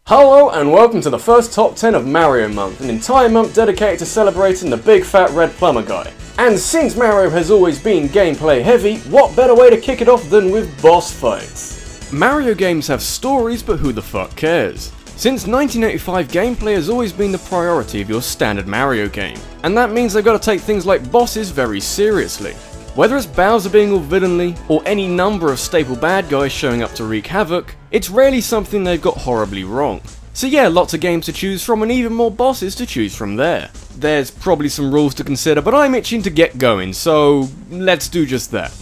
Hello and welcome to the first top 10 of Mario Month, an entire month dedicated to celebrating the big fat red plumber guy. And since Mario has always been gameplay heavy, what better way to kick it off than with boss fights? Mario games have stories, but who the fuck cares? Since 1985, gameplay has always been the priority of your standard Mario game, and that means they've got to take things like bosses very seriously. Whether it's Bowser being all villainly, or any number of staple bad guys showing up to wreak havoc, it's rarely something they've got horribly wrong. So yeah, lots of games to choose from and even more bosses to choose from there. There's probably some rules to consider, but I'm itching to get going, so let's do just that.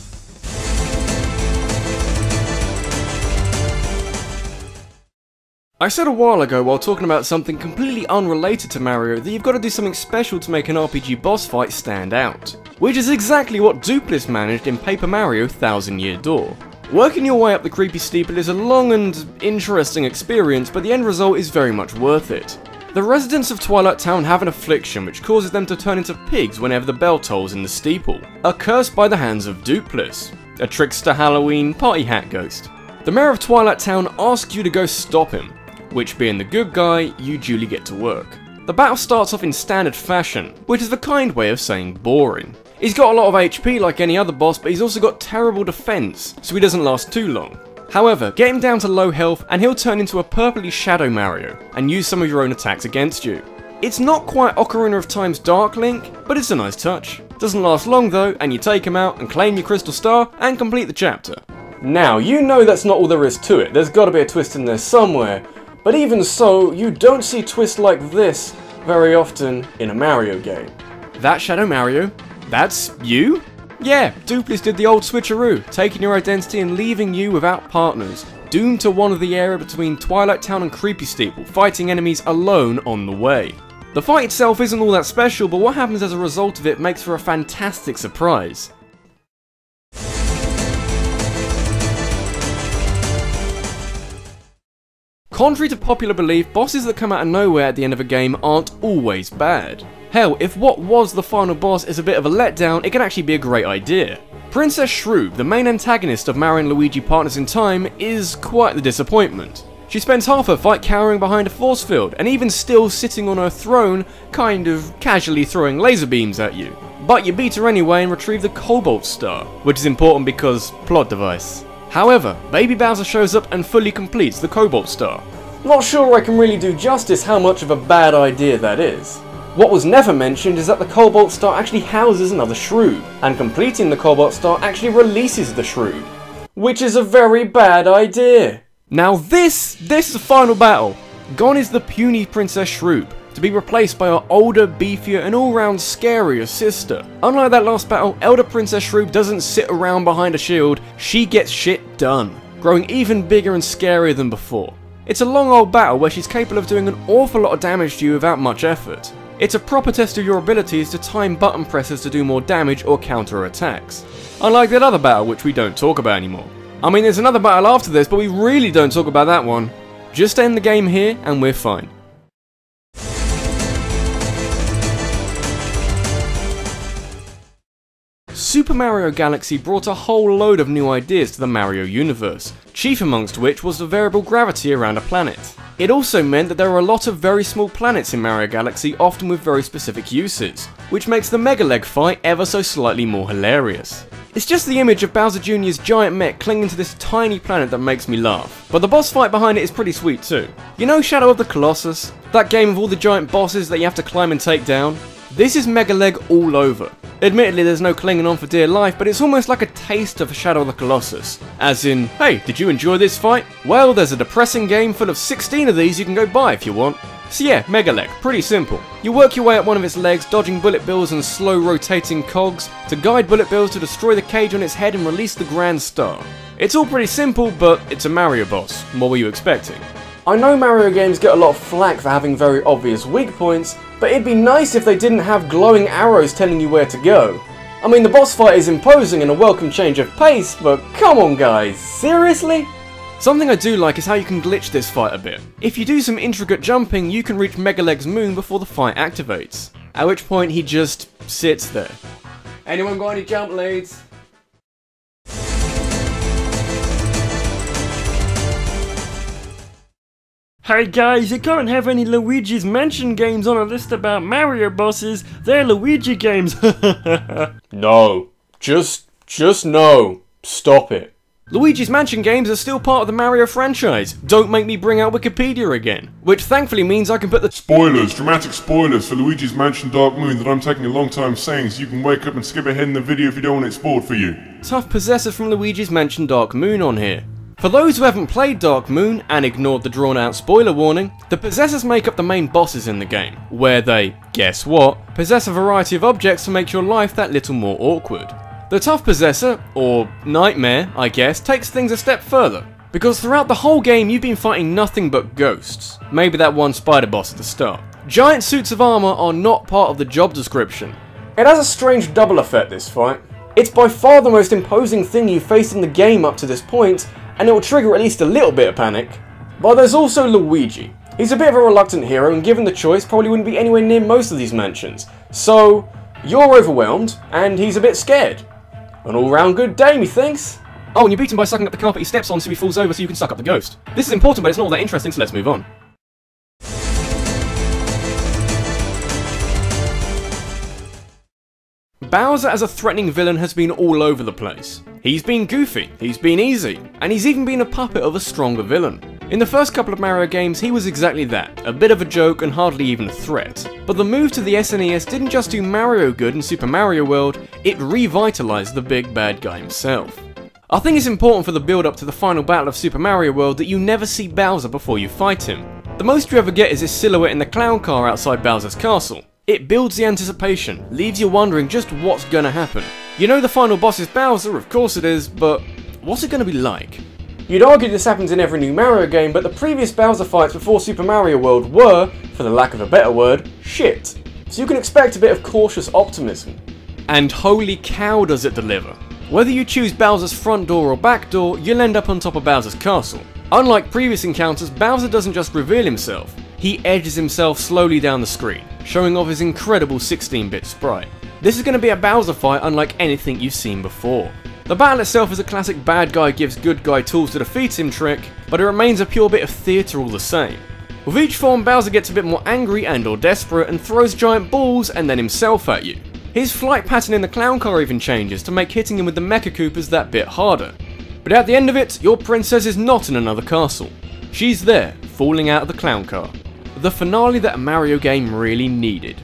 I said a while ago while talking about something completely unrelated to Mario that you've got to do something special to make an RPG boss fight stand out. Which is exactly what Luigis managed in Paper Mario Thousand Year Door. Working your way up the creepy steeple is a long and interesting experience, but the end result is very much worth it. The residents of Twilight Town have an affliction which causes them to turn into pigs whenever the bell tolls in the steeple. A curse by the hands of Luigis, a trickster Halloween party hat ghost. The mayor of Twilight Town asks you to go stop him, which being the good guy, you duly get to work. The battle starts off in standard fashion, which is the kind way of saying boring. He's got a lot of HP like any other boss, but he's also got terrible defense, so he doesn't last too long. However, get him down to low health and he'll turn into a purpley Shadow Mario, and use some of your own attacks against you. It's not quite Ocarina of Time's Dark Link, but it's a nice touch. Doesn't last long though, and you take him out and claim your Crystal Star and complete the chapter. Now, you know that's not all there is to it, there's gotta be a twist in there somewhere. But even so, you don't see twists like this very often in a Mario game. That Shadow Mario? That's you? Yeah, Luigis did the old switcheroo, taking your identity and leaving you without partners, doomed to wander the area between Twilight Town and Creepy Steeple, fighting enemies alone on the way. The fight itself isn't all that special, but what happens as a result of it makes for a fantastic surprise. Contrary to popular belief, bosses that come out of nowhere at the end of a game aren't always bad. Hell, if what was the final boss is a bit of a letdown, it can actually be a great idea. Princess Shroob, the main antagonist of Mario and Luigi Partners in Time, is quite the disappointment. She spends half her fight cowering behind a force field, and even still sitting on her throne, kind of casually throwing laser beams at you. But you beat her anyway and retrieve the Cobalt Star, which is important because plot device. However, Baby Bowser shows up and fully completes the Cobalt Star. Not sure I can really do justice how much of a bad idea that is. What was never mentioned is that the Cobalt Star actually houses another Shroob, and completing the Cobalt Star actually releases the Shroob, which is a very bad idea. Now this is the final battle. Gone is the puny Princess Shroob, to be replaced by her older, beefier and all-round scarier sister. Unlike that last battle, elder Princess Shroob doesn't sit around behind a shield, she gets shit done, growing even bigger and scarier than before. It's a long old battle where she's capable of doing an awful lot of damage to you without much effort. It's a proper test of your abilities to time button presses to do more damage or counter attacks. Unlike that other battle which we don't talk about anymore. I mean, there's another battle after this, but we really don't talk about that one. Just end the game here and we're fine. Super Mario Galaxy brought a whole load of new ideas to the Mario universe, chief amongst which was the variable gravity around a planet. It also meant that there are a lot of very small planets in Mario Galaxy, often with very specific uses, which makes the Mega Leg fight ever so slightly more hilarious. It's just the image of Bowser Jr.'s giant mech clinging to this tiny planet that makes me laugh, but the boss fight behind it is pretty sweet too. You know Shadow of the Colossus? That game with all the giant bosses that you have to climb and take down? This is Mega Leg all over. Admittedly, there's no clinging on for dear life, but it's almost like a taste of Shadow of the Colossus. As in, hey, did you enjoy this fight? Well, there's a depressing game full of 16 of these you can go buy if you want. So yeah, Mega Leg, pretty simple. You work your way up one of its legs, dodging bullet bills and slow rotating cogs, to guide bullet bills to destroy the cage on its head and release the Grand Star. It's all pretty simple, but it's a Mario boss. What were you expecting? I know Mario games get a lot of flack for having very obvious weak points, but it'd be nice if they didn't have glowing arrows telling you where to go. I mean, the boss fight is imposing and a welcome change of pace, but come on guys, seriously? Something I do like is how you can glitch this fight a bit. If you do some intricate jumping, you can reach Mega Leg's moon before the fight activates, at which point he just sits there. Anyone got any jump leads? Hey guys, you can't have any Luigi's Mansion games on a list about Mario bosses. They're Luigi games. No. Just no. Stop it. Luigi's Mansion games are still part of the Mario franchise. Don't make me bring out Wikipedia again. Which thankfully means I can put the spoilers, dramatic spoilers for Luigi's Mansion Dark Moon that I'm taking a long time saying, so you can wake up and skip ahead in the video if you don't want it spoiled for you. tough possessor from Luigi's Mansion Dark Moon on here. For those who haven't played Dark Moon and ignored the drawn out spoiler warning, the possessors make up the main bosses in the game, where they, guess what, possess a variety of objects to make your life that little more awkward. The tough possessor, or nightmare I guess, takes things a step further, because throughout the whole game you've been fighting nothing but ghosts, maybe that one spider boss at the start. Giant suits of armour are not part of the job description. It has a strange double effect this fight. It's by far the most imposing thing you've faced in the game up to this point, and it will trigger at least a little bit of panic. But there's also Luigi. He's a bit of a reluctant hero, and given the choice probably wouldn't be anywhere near most of these mansions. So, you're overwhelmed, and he's a bit scared. An all-round good day, methinks. Oh, and you beat him by sucking up the carpet he steps on so he falls over so you can suck up the ghost. This is important, but it's not all that interesting, so let's move on. Bowser as a threatening villain has been all over the place. He's been goofy, he's been easy, and he's even been a puppet of a stronger villain. In the first couple of Mario games he was exactly that, a bit of a joke and hardly even a threat. But the move to the SNES didn't just do Mario good in Super Mario World, it revitalised the big bad guy himself. I think it's important for the build up to the final battle of Super Mario World that you never see Bowser before you fight him. The most you ever get is his silhouette in the clown car outside Bowser's castle. It builds the anticipation, leaves you wondering just what's gonna happen. You know the final boss is Bowser, of course it is, but what's it gonna be like? You'd argue this happens in every new Mario game, but the previous Bowser fights before Super Mario World were, for the lack of a better word, shit. So you can expect a bit of cautious optimism. And holy cow does it deliver. Whether you choose Bowser's front door or back door, you'll end up on top of Bowser's castle. Unlike previous encounters, Bowser doesn't just reveal himself, he edges himself slowly down the screen, showing off his incredible 16-bit sprite. This is going to be a Bowser fight unlike anything you've seen before. The battle itself is a classic bad guy gives good guy tools to defeat him trick, but it remains a pure bit of theatre all the same. With each form, Bowser gets a bit more angry and or desperate and throws giant balls and then himself at you. His flight pattern in the clown car even changes to make hitting him with the Mecha Koopas that bit harder. But at the end of it, your princess is not in another castle. She's there, falling out of the clown car. The finale that a Mario game really needed.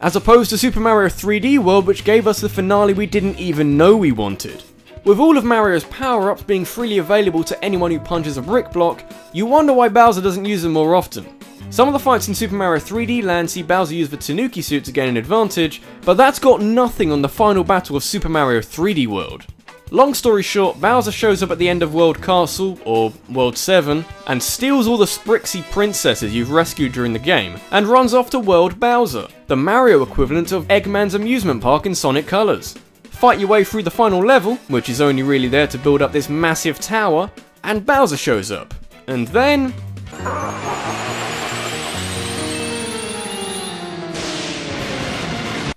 As opposed to Super Mario 3D World, which gave us the finale we didn't even know we wanted. With all of Mario's power-ups being freely available to anyone who punches a brick block, you wonder why Bowser doesn't use them more often. Some of the fights in Super Mario 3D Land see Bowser use the Tanuki suit to gain an advantage, but that's got nothing on the final battle of Super Mario 3D World. Long story short, Bowser shows up at the end of World Castle, or World 7, and steals all the Sprixie princesses you've rescued during the game, and runs off to World Bowser, the Mario equivalent of Eggman's amusement park in Sonic Colors. Fight your way through the final level, which is only really there to build up this massive tower, and Bowser shows up. And then...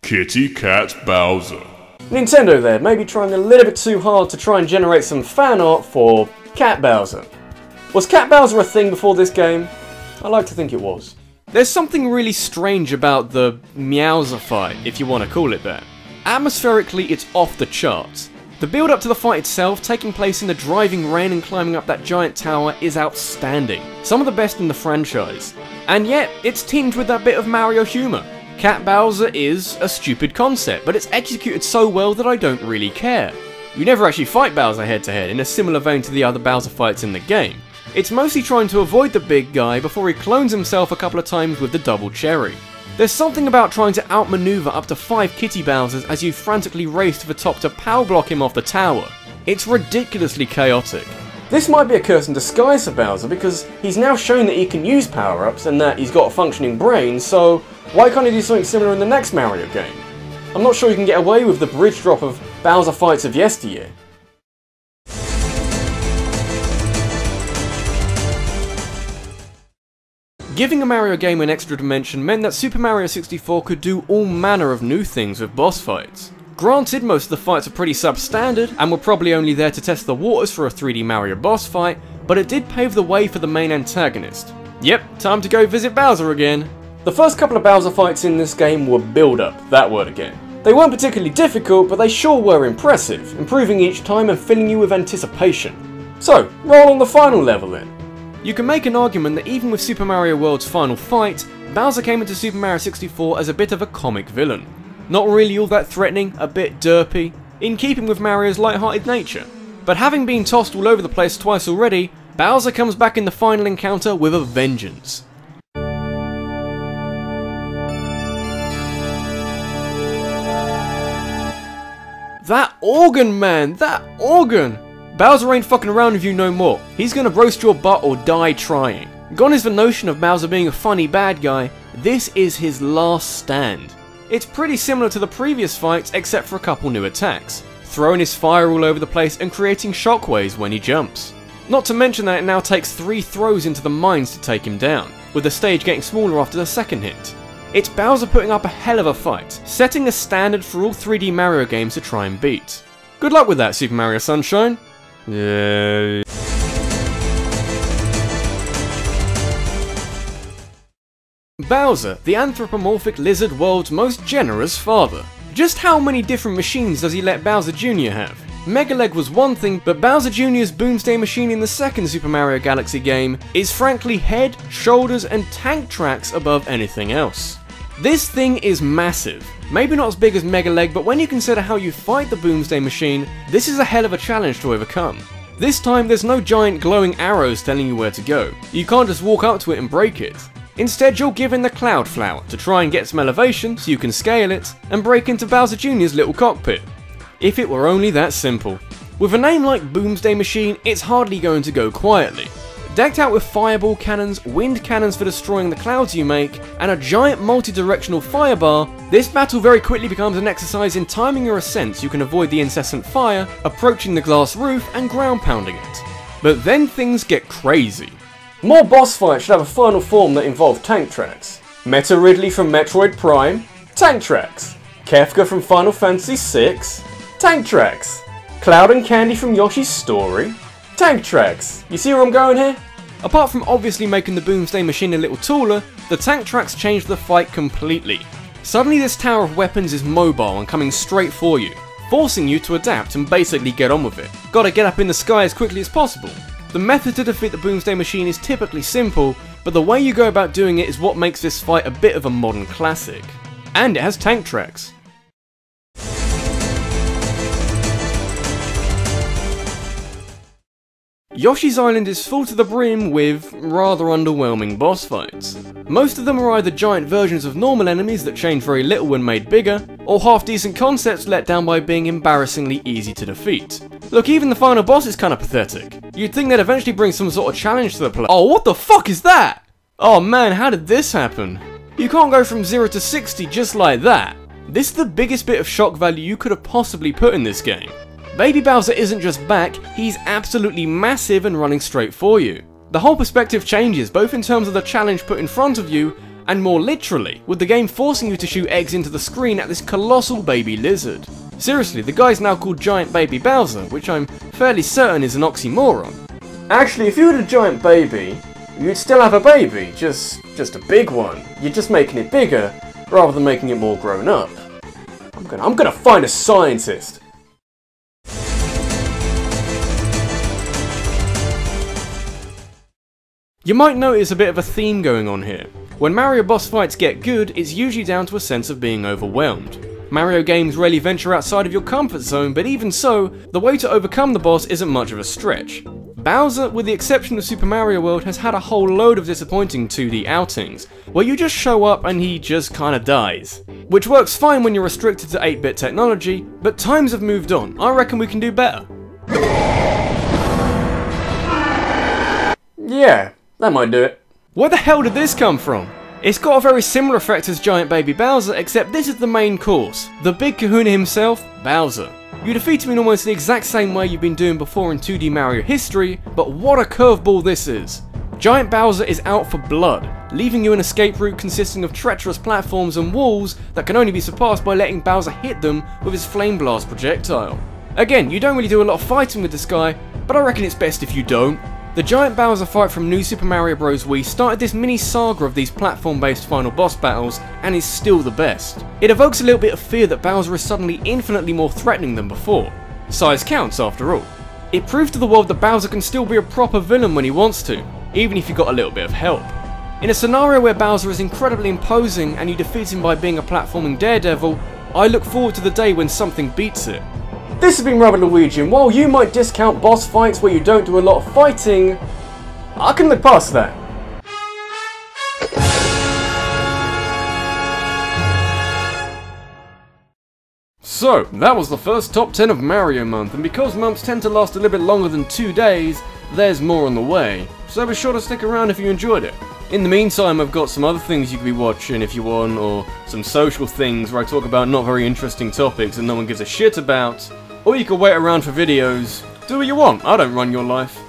Kitty Cat Bowser. Nintendo there, maybe trying a little bit too hard to try and generate some fan art for Cat Bowser. Was Cat Bowser a thing before this game? I like to think it was. There's something really strange about the Meowser fight, if you want to call it that. Atmospherically, it's off the charts. The build up to the fight itself, taking place in the driving rain and climbing up that giant tower, is outstanding. Some of the best in the franchise. And yet, it's tinged with that bit of Mario humour. Cat Bowser is a stupid concept, but it's executed so well that I don't really care. You never actually fight Bowser head to head in a similar vein to the other Bowser fights in the game. It's mostly trying to avoid the big guy before he clones himself a couple of times with the double cherry. There's something about trying to outmaneuver up to 5 Kitty Bowsers as you frantically race to the top to power block him off the tower. It's ridiculously chaotic. This might be a curse in disguise for Bowser because he's now shown that he can use power-ups and that he's got a functioning brain, so why can't he do something similar in the next Mario game? I'm not sure you can get away with the bridge drop of Bowser fights of yesteryear. Giving a Mario game an extra dimension meant that Super Mario 64 could do all manner of new things with boss fights. Granted, most of the fights are pretty substandard, and were probably only there to test the waters for a 3D Mario boss fight, but it did pave the way for the main antagonist. Yep, time to go visit Bowser again. The first couple of Bowser fights in this game were build-up, that word again. They weren't particularly difficult, but they sure were impressive, improving each time and filling you with anticipation. So, roll on the final level then. You can make an argument that even with Super Mario World's final fight, Bowser came into Super Mario 64 as a bit of a comic villain. Not really all that threatening, a bit derpy, in keeping with Mario's light-hearted nature. But having been tossed all over the place twice already, Bowser comes back in the final encounter with a vengeance. That organ, man! That organ! Bowser ain't fucking around with you no more. He's gonna roast your butt or die trying. Gone is the notion of Bowser being a funny bad guy. This is his last stand. It's pretty similar to the previous fights except for a couple new attacks, throwing his fire all over the place and creating shockwaves when he jumps. Not to mention that it now takes 3 throws into the mines to take him down, with the stage getting smaller after the second hit. It's Bowser putting up a hell of a fight, setting a standard for all 3D Mario games to try and beat. Good luck with that, Super Mario Sunshine. Yay. Bowser, the anthropomorphic lizard world's most generous father. Just how many different machines does he let Bowser Jr. have? Mega Leg was one thing, but Bowser Jr.'s Boomsday machine in the second Super Mario Galaxy game is frankly head, shoulders and tank tracks above anything else. This thing is massive. Maybe not as big as Mega Leg, but when you consider how you fight the Boomsday machine, this is a hell of a challenge to overcome. This time there's no giant glowing arrows telling you where to go. You can't just walk up to it and break it. Instead, you're given the Cloud Flower to try and get some elevation so you can scale it and break into Bowser Jr.'s little cockpit. If it were only that simple. With a name like Boomsday Machine, it's hardly going to go quietly. Decked out with fireball cannons, wind cannons for destroying the clouds you make, and a giant multi-directional firebar, this battle very quickly becomes an exercise in timing your ascent so you can avoid the incessant fire, approaching the glass roof and ground pounding it. But then things get crazy. More boss fights should have a final form that involve tank tracks. Meta Ridley from Metroid Prime, tank tracks. Kefka from Final Fantasy VI, tank tracks. Cloud and Candy from Yoshi's Story, tank tracks. You see where I'm going here? Apart from obviously making the Boomsday machine a little taller, the tank tracks change the fight completely. Suddenly this tower of weapons is mobile and coming straight for you, forcing you to adapt and basically get on with it. Gotta get up in the sky as quickly as possible. The method to defeat the Boomsday machine is typically simple, but the way you go about doing it is what makes this fight a bit of a modern classic. And it has tank tracks. Yoshi's Island is full to the brim with rather underwhelming boss fights. Most of them are either giant versions of normal enemies that change very little when made bigger, or half-decent concepts let down by being embarrassingly easy to defeat. Look, even the final boss is kinda pathetic. You'd think they'd eventually bring some sort of challenge to the play. Oh, what the fuck is that? Oh man, how did this happen? You can't go from 0 to 60 just like that. This is the biggest bit of shock value you could have possibly put in this game. Baby Bowser isn't just back, he's absolutely massive and running straight for you. The whole perspective changes, both in terms of the challenge put in front of you, and more literally, with the game forcing you to shoot eggs into the screen at this colossal baby lizard. Seriously, the guy's now called Giant Baby Bowser, which I'm fairly certain is an oxymoron. Actually, if you had a giant baby, you'd still have a baby, just a big one. You're just making it bigger, rather than making it more grown up. I'm gonna find a scientist. You might notice a bit of a theme going on here. When Mario boss fights get good, it's usually down to a sense of being overwhelmed. Mario games rarely venture outside of your comfort zone, but even so, the way to overcome the boss isn't much of a stretch. Bowser, with the exception of Super Mario World, has had a whole load of disappointing 2D outings, where you just show up and he just kinda dies. Which works fine when you're restricted to 8-bit technology, but times have moved on. I reckon we can do better. Yeah. That might do it. Where the hell did this come from? It's got a very similar effect as Giant Baby Bowser, except this is the main course. The big kahuna himself, Bowser. You defeat him in almost the exact same way you've been doing before in 2D Mario history, but what a curveball this is. Giant Bowser is out for blood, leaving you an escape route consisting of treacherous platforms and walls that can only be surpassed by letting Bowser hit them with his Flame Blast projectile. Again, you don't really do a lot of fighting with this guy, but I reckon it's best if you don't. The giant Bowser fight from New Super Mario Bros. Wii started this mini saga of these platform-based final boss battles, and is still the best. It evokes a little bit of fear that Bowser is suddenly infinitely more threatening than before. Size counts after all. It proves to the world that Bowser can still be a proper villain when he wants to, even if you got a little bit of help. In a scenario where Bowser is incredibly imposing and you defeat him by being a platforming daredevil, I look forward to the day when something beats it. This has been RabbidLuigi, and while you might discount boss fights where you don't do a lot of fighting, I can look past that. So, that was the first top 10 of Mario Month, and because months tend to last a little bit longer than 2 days, there's more on the way, so be sure to stick around if you enjoyed it. In the meantime, I've got some other things you could be watching if you want, or some social things where I talk about not very interesting topics that no one gives a shit about, or you could wait around for videos. Do what you want, I don't run your life.